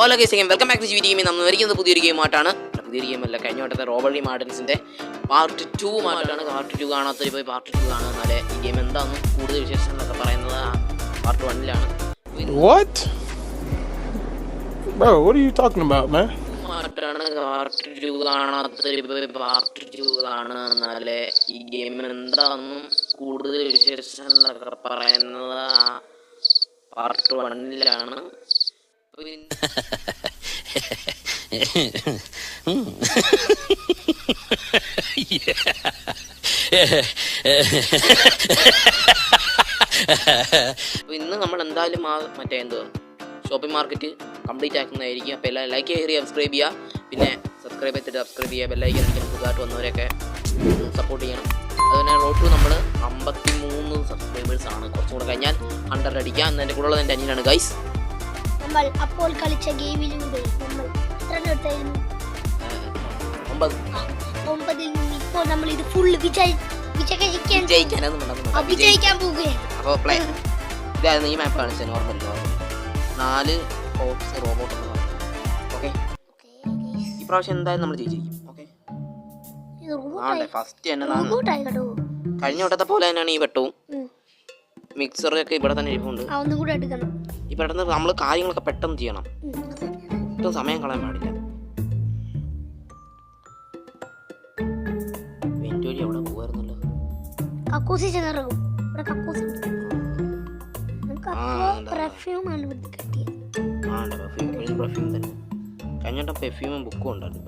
Hello guys, welcome back to GV gaming. നമ്മൾ വരിക്കുന്നത് പുതിയൊരു ഗെയിമായിട്ടാണ്. പുതിയൊരു ഗെയിമല്ല, കഴിഞ്ഞ വട്ടത്തെ റോബറി മാർട്ടിൻസിൻ്റെ പാർട്ട് 2 ആയിട്ടാണ്. പാർട്ട് 2 കാണാത്തവർ പോയി പാർട്ട് 2 കാണുക. എന്നാലേ ഈ ഗെയിം എന്താണെന്നും കൂടുതൽ വിശേഷം എന്നൊക്കെ പറയുന്നത് പാർട്ട് 1-ലാണ്. What? Bro, what are you talking about, man? Part 2 കാണാത്തവർ പോയി പാർട്ട് 2 കാണുക. എന്നാലേ ഈ ഗെയിം എന്താണെന്നും കൂടുതൽ വിശേഷം എന്നൊക്കെ പറയുന്നത് പാർട്ട് 1-ലാണ്. ഇന്ന് നമ്മൾ എന്തായാലും മറ്റേ ഷോപ്പിംഗ് മാർക്കറ്റ് കംപ്ലീറ്റ് ആക്കുന്നതായിരിക്കും. അപ്പോൾ എല്ലാം ലൈക്ക് ചെയ്യുക, സബ്സ്ക്രൈബ് ചെയ്യുക. പിന്നെ സബ്സ്ക്രൈബ് ചെയ്യുക, ബെല്ലൈക്കൻ അടിക്കണം. പുതുതായിട്ട് വന്നവരൊക്കെ സപ്പോർട്ട് ചെയ്യണം. അതുപോലെ റോഡ് നമ്മൾ 53 സബ്സ്ക്രൈബേഴ്സാണ്. കുറച്ചും കൂടെ കഴിഞ്ഞാൽ 100 അടിക്കാം. എന്ന് എൻ്റെ കൂടെ എൻ്റെ അനിയനാണ് ഗൈസ്. നമ്മൾ അപ്പോൾ കളിച്ച ഗെയിമിലൂടെ നമ്മൾ എത്ര എടുത്തായിരുന്നു? 9 നിന്ന് ഇപ്പോൾ നമ്മൾ ഇത് ഫുൾ വിജയിക്കാൻ പോവുകയാണ്. അപ്പോൾ പ്ലേ ഇതായിരുന്നു ഈ മാപ്പ് കാണിച്ചത്. Normal 4 hops robot. ഓക്കെ, ഈ പ്രാവശ്യം എന്തായാലും നമ്മൾ ജയിച്ചിരിക്കും. ഓക്കെ, ഫസ്റ്റ് തന്നെ കഴിഞ്ഞ വട്ടത്തെ പോലെ തന്നെയാണ് ഈ വട്ടവും. മിക്സറൊക്കെ ഇവിടെ തന്നെ ഇരിപ്പുണ്ട്. ഈ പെട്ടെന്ന് നമ്മൾ കാര്യങ്ങളൊക്കെ പെട്ടെന്ന് ചെയ്യണം. ഒട്ടും സമയം കളയാൻ പാടില്ല. വെന്റൂരി അവിടെ പോവായിരുന്നല്ലോ. പെർഫ്യൂം തന്നെ കഴിഞ്ഞ പെർഫ്യൂമും ബുക്കും ഉണ്ടായിരുന്നു.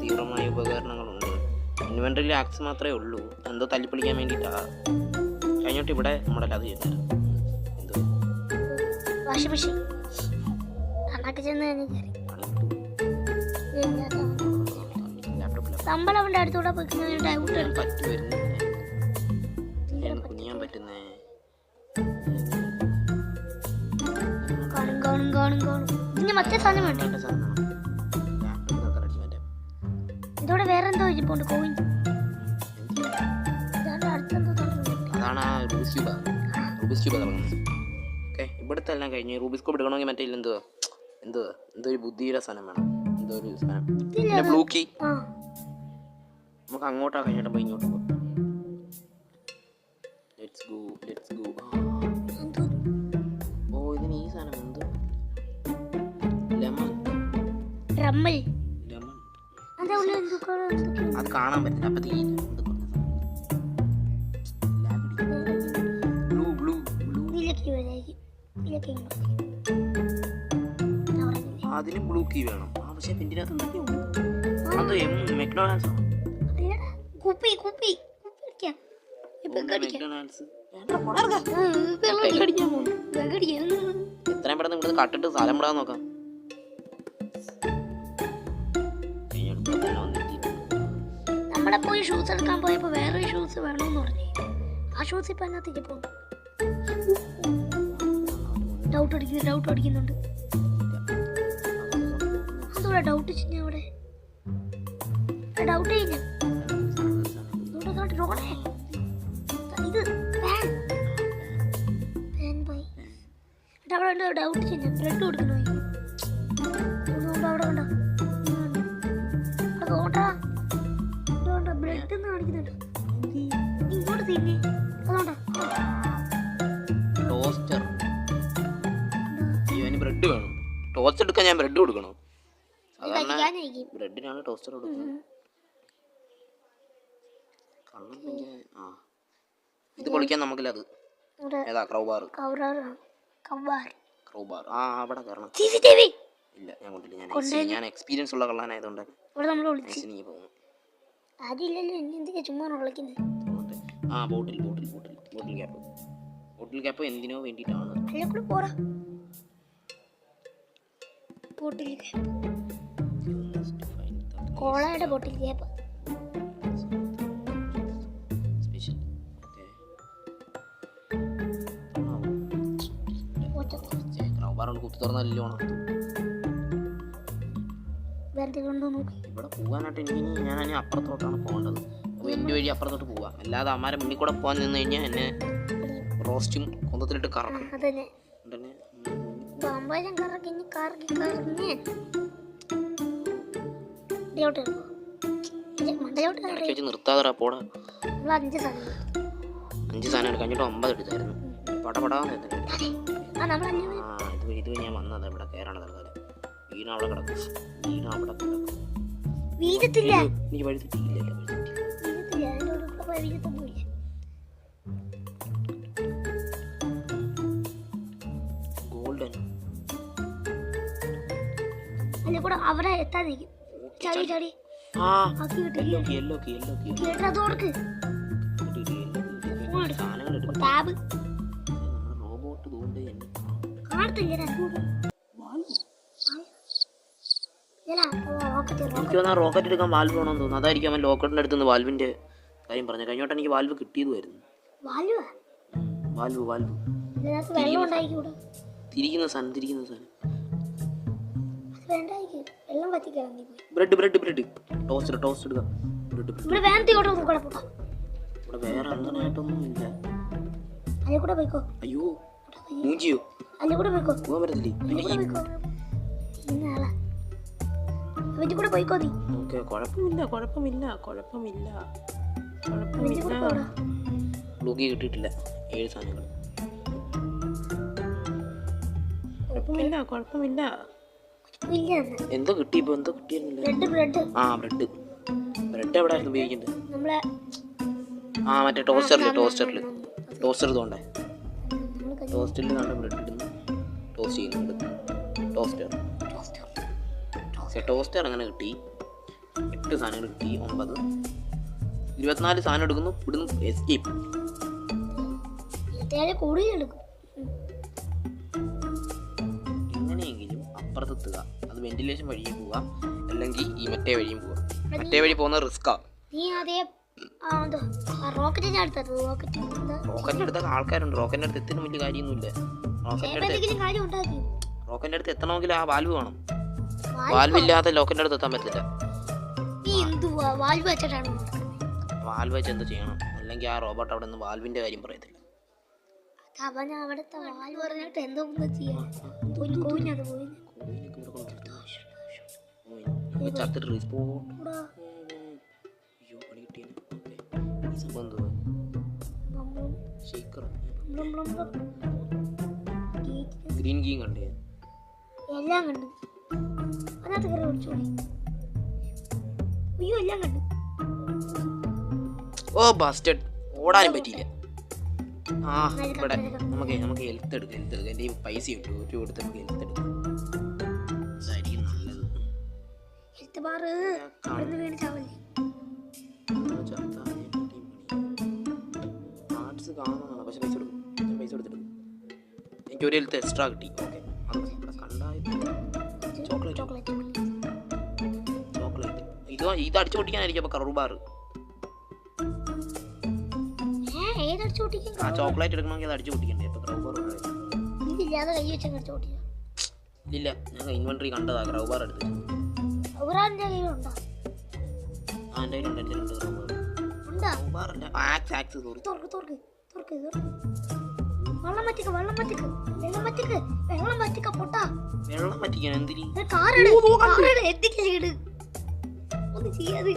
തീവ്രമായ ഉപകരണങ്ങളുണ്ട്. ഇൻവെന്ററിയിൽ ആക്സ് മാത്രമേ ഉള്ളൂ. എന്തോ തല്ലിപ്പൊളിക്കാൻ വേണ്ടിയിട്ടാണ്. കഴിഞ്ഞിട്ട് ഇവിടെ നമ്മുടെ അത് ചെയ്യുന്നത് നമ്മളവന്റെ അടുത്തൂടെ കുനിയാൻ പറ്റുന്നേ. ഇനി മറ്റേ സാധനം വേണ്ട. ഇതോടെ വേറെന്തോ ഇരിപ്പുണ്ട്. കോയിൻ. അതാണ് ആ റൂബിസ് ട്യൂബ് തുടങ്ങുന്നത്. ഓക്കെ, ഇവിടുത്തെ എല്ലാം കഴിഞ്ഞ് റൂബിസ് ക്യൂബ് എടുക്കണമെങ്കിൽ മറ്റേ എന്തോ ഒരു ബുദ്ധിയുടെ സാധനം വേണം. എന്തോ ഒരു സാധനം. പിന്നെ ബ്ലൂ കീ. നമുക്ക് അങ്ങോട്ടാ കഴിഞ്ഞിട്ട് പോയി ഇങ്ങോട്ട് പോകും. Let's go. ഓ, ഇതിന് ഈ സാധനം എന്തോ ലെമൺ. അത് കാണാൻ പറ്റില്ല. അപ്പൊ അതിന് ബ്ലൂ കീ വേണം. പക്ഷെ പിന്നിനകത്ത് മെക്ഡൊണാൾഡ്സ് എത്രയും പെട്ടെന്ന് ഇവിടുന്ന് കട്ടിട്ട് സ്ഥലം വിടാൻ നോക്കാം. നമ്മളെ പോയി ഷൂസ് എടുക്കാൻ പോയപ്പോ വേറെ ഷൂസ് വേണമെന്ന് പറഞ്ഞു. ആ ഷൂസ് ഇപ്പൊ അതിനകത്തേക്ക് പോകും. ഡൗട്ട് അടിക്കുന്നുണ്ട്. അതോടെ ഡൗട്ട് ചിഹ്നം അവിടെ ഡൗട്ട് കഴിഞ്ഞു. ഇത് അവിടെ ഡൗട്ട് ചിഹ്നം. ബ്ലഡ് കൊടുക്കണോ? അവിടെ ഉണ്ടോ? ബ്ലഡ് കാണിക്കുന്നുണ്ട്. ഇങ്ങോട്ട് തിന്നെ. അതുകൊണ്ടാ ടോസ്റ്റർ. ഇവന് ബ്രെഡ് വേണം. ടോസ്റ്റ് എടുക്കാൻ ഞാൻ ബ്രെഡ് കൊടുക്കണോ? സാധാരണ ബ്രെഡിനാണ് ടോസ്റ്റർ കൊടുക്കുന്നത്. ഇത് പൊളിക്കാൻ നമുക്കില്ല. അത് ഏതാ? ക്രൗബാർ. അവിടെ കയറണം. ഇല്ല, ഞാൻ കൊണ്ടില്ല. ഞാൻ എക്സ്പീരിയൻസ് ഉള്ള കള്ളാനായതുകൊണ്ട് ബോട്ടിൽ ക്യാപ്പ് എന്തിനോ വേണ്ടിയിട്ടാണ്. കോളയുടെ ബോട്ടിൽ ക്യാപ്പ്. കുത്തി തുറന്നല്ലോ വേറെ കൊണ്ടോ നോക്കി. ഇവിടെ പോകാനായിട്ട് എനിക്ക് ഞാൻ അപ്പുറത്തോട്ടാണ് പോകേണ്ടത്. അപ്പോൾ എൻ്റെ വഴി അപ്പുറത്തോട്ട് പോവാം. അല്ലാതെ അമ്മാരെ മുന്നിൽ കൂടെ പോകാൻ നിന്ന് കഴിഞ്ഞാൽ എന്നെ റോസ്റ്റും കൊന്തത്തിലിട്ട് കറക്കും. അതന്നെ ഉടനെ ബോംബേജം കറക്കി കറക്കി കറങ്ങി ഇടയ്ക്ക് വെച്ച് നിർത്താതെ പോടാ. 5 സാധനം 5 സാധനം എടുക്കാൻ കഴിഞ്ഞിട്ട് 9 എടുത്തായിരുന്നു. പടപടാന്ന് ആ നമ്മൾ ഇത് ഞാൻ വന്നത് ഇവിടെ കയറാണ് തൽക്കാലം. വീണ അവിടെ കിടക്കും. വീണ അവിടെ കിടക്കും. വീഴത്തില്ല എനിക്ക് വഴി തെറ്റിയില്ലല്ലോ. ഗോൾഡൻ അല്ല കൂടെ അവിടെ എത്താതിരിക്കും. ചാടി ചാടി ആ ആക്കി വിട്ടു. യെല്ലോ അതോർക്ക് സാധനങ്ങൾ എടുക്കും. ടാബ് റോബോട്ട് തോണ്ട് കാണത്തില്ല. എനിക്ക് തോന്നാ റോക്കറ്റ് എടുക്കാൻ വാൽവ് വേണമെന്ന് തോന്നുന്നു. അതായിരിക്കും അവൻ ലോക്കറ്റിൻ്റെ അടുത്ത് നിന്ന് വാൽവിൻ്റെ കാര്യം പറഞ്ഞു. കഴിഞ്ഞോട്ട് എനിക്ക് വാൽവ് കിട്ടിയതുമായിരുന്നു. വാൽവ് തിരിക്കുന്ന സാധനം ബ്രെഡ് ടോസ്റ്റ് എടുക്കാം. ഇവിടെ വേറെ അങ്ങനെയായിട്ടൊന്നും ഇല്ല. അയ്യോ മൂഞ്ചിയോ പോകാൻ പറ്റത്തില്ലേ? ഓക്കെ കുഴപ്പമില്ല. ബ്ലൂക്കി കിട്ടിയിട്ടില്ല. 7 സാധനങ്ങൾ. കുഴപ്പമില്ല. എന്തോ കിട്ടി. ഇപ്പൊ എന്തോ കിട്ടിയിരുന്നില്ല. ആ ബ്രെഡ് എവിടെ ആയിരുന്നു ഉപയോഗിക്കേണ്ടത്? ആ മറ്റേ ടോസ്റ്ററിൽ തോണ്ടേ. ടോസ്റ്ററിൽ നല്ല ബ്രെഡ് ഇടുന്നു. ടോസ്റ്റ് ചെയ്യുന്നുണ്ട്. ടോസ്റ്റർ അങ്ങനെ കിട്ടി. 8 സാധനങ്ങൾ കിട്ടി. 9 24 സാധനം എടുക്കുന്നു. ഇവിടുന്ന് എസ്കേപ്പ്. എങ്ങനെയെങ്കിലും അപ്പുറത്തെത്തുക. അത് വെന്റിലേഷൻ വഴിയും പോവാം, അല്ലെങ്കിൽ ഈ മറ്റേ വഴിയും പോവാം. മറ്റേ വഴി പോകുന്ന റിസ്ക്കാ. റോക്കറ്റിന്റെ അടുത്തൊക്കെ ആൾക്കാരുണ്ട്. റോക്കറ്റിന്റെ അടുത്ത് എത്തുന്ന വലിയ കാര്യമൊന്നുമില്ല. റോക്കറ്റിന്റെ അടുത്ത് എത്തണമെങ്കിൽ ആ വാൽവ് വേണം. വാൽവ് ഇല്ലാതെ ലോക്കറ്റിന്റെ അടുത്ത് എത്താൻ പറ്റില്ല. വാൽവ് വെച്ച് എന്ത് ചെയ്യണം? അല്ലെങ്കിൽ ആ റോബോട്ട് അവിടെ നിന്ന് വാൽവിന്റെ കാര്യം പറയത്തില്ല. ഗ്രീൻ കീ കണ്ടേ? എല്ലാം കണ്ടു. അതിനകത്ത് കയറി ഓടിച്ചോടി. അയ്യോ എല്ലാം കണ്ടു. ഓ ബസ്റ്റഡ്. ഓടാനും പറ്റിയില്ല. ആ ഇവിടെ നമുക്ക് ഹെൽത്ത് എടുക്കാം. എൻ്റെ ഈ പൈസ കിട്ടും. ഒരു കൊടുത്ത് നമുക്ക് ഹെൽത്ത് എടുക്കാം. അതായിരിക്കും നല്ലത്. ഹെൽത്ത് ബാർ വീണ് ചാവല്ലേ? ആർട്സ് കാണുന്നതാണ്. പക്ഷെ പൈസ കൊടുക്കും. പൈസ കൊടുത്തിട്ട് എനിക്ക് ഒരു ഹെൽത്ത് എക്സ്ട്രാ കിട്ടി. ഓക്കെ ചോക്ലേറ്റ് ഇത് അടിച്ചു പൊട്ടിക്കാനായിരിക്കും. അപ്പൊ കറു ബാർ ചോക്ലേറ്റ് എടുക്കണമെങ്കിൽ അത് അടിച്ചു പൊട്ടിക്കണ്ടേ? അപ്പൊ കറു ബാർ ഇല്ല. ഞാൻ ഇൻവെന്ററി കണ്ടതാ കറു ബാർ എടുത്ത്. വെള്ളം പറ്റിക്കാൻ എന്തിന്? ഒന്ന് ചെയ്യാതെ